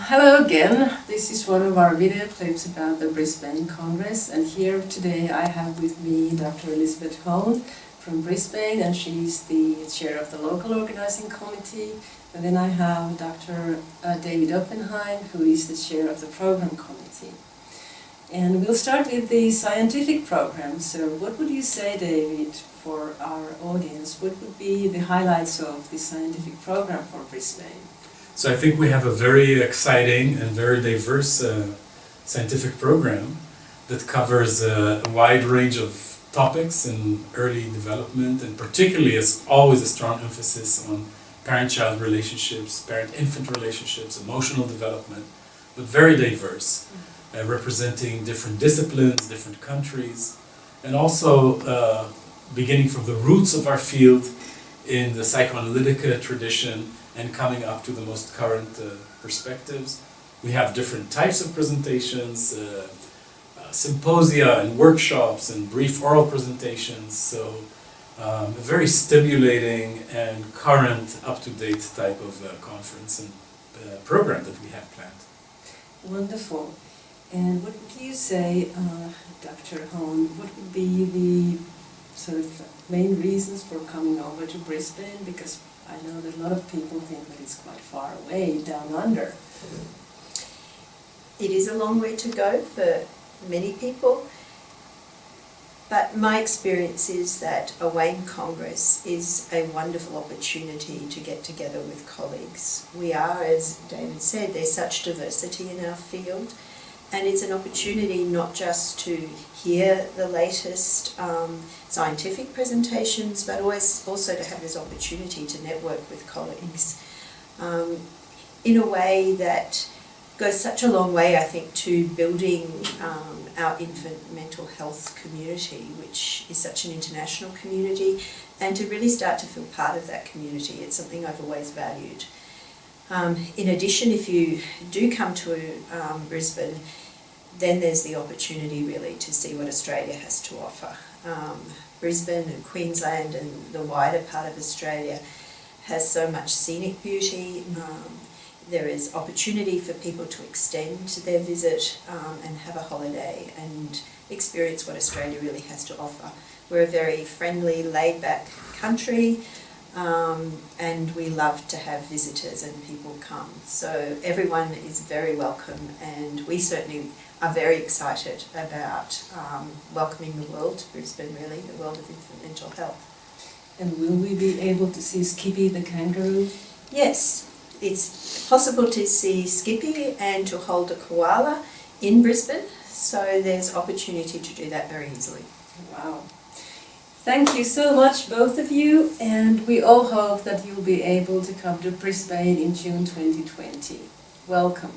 Hello again. This is one of our video clips about the Brisbane Congress, and here today I have with me Dr. Elisabeth Hoehn from Brisbane, and she's the chair of the local organising committee. And then I have Dr. David Oppenheim, who is the chair of the Programm committee. And we'll start with the scientific program. So what would you say, David, for our audience? What would be the highlights of the scientific program for Brisbane? So I think we have a very exciting and very diverse scientific program that covers a wide range of topics in early development, and particularly as always a strong emphasis on parent-child relationships, parent-infant relationships, emotional development, but very diverse, representing different disciplines, different countries, and also beginning from the roots of our field in the psychoanalytic tradition and coming up to the most current perspectives. We have different types of presentations, symposia and workshops and brief oral presentations, so a very stimulating and current, up-to-date type of conference and program that we have planned. Wonderful. And what would you say, Dr. Hoehn, what would be the sort of main reasons for coming over to Brisbane? Because I know that a lot of people think that it's quite far away, down under. It is a long way to go for many people, but my experience is that a WAIMH Congress is a wonderful opportunity to get together with colleagues. We are, as David said, there's such diversity in our field, and it's an opportunity not just to hear the latest scientific presentations, but also to have this opportunity to network with colleagues in a way that goes such a long way, I think, to building our infant mental health community, which is such an international community, and to really start to feel part of that community. It's something I've always valued. In addition, if you do come to Brisbane, then there's the opportunity really to see what Australia has to offer. Brisbane and Queensland and the wider part of Australia has so much scenic beauty. There is opportunity for people to extend their visit and have a holiday and experience what Australia really has to offer. We're a very friendly, laid-back country, and we love to have visitors and people come. So everyone is very welcome, and we certainly are very excited about welcoming the world to Brisbane, really, the world of infant mental health. And will we be able to see Skippy the kangaroo? Yes, it's possible to see Skippy and to hold a koala in Brisbane, so there's opportunity to do that very easily. Wow. Thank you so much, both of you, and we all hope that you'll be able to come to Brisbane in June 2020. Welcome.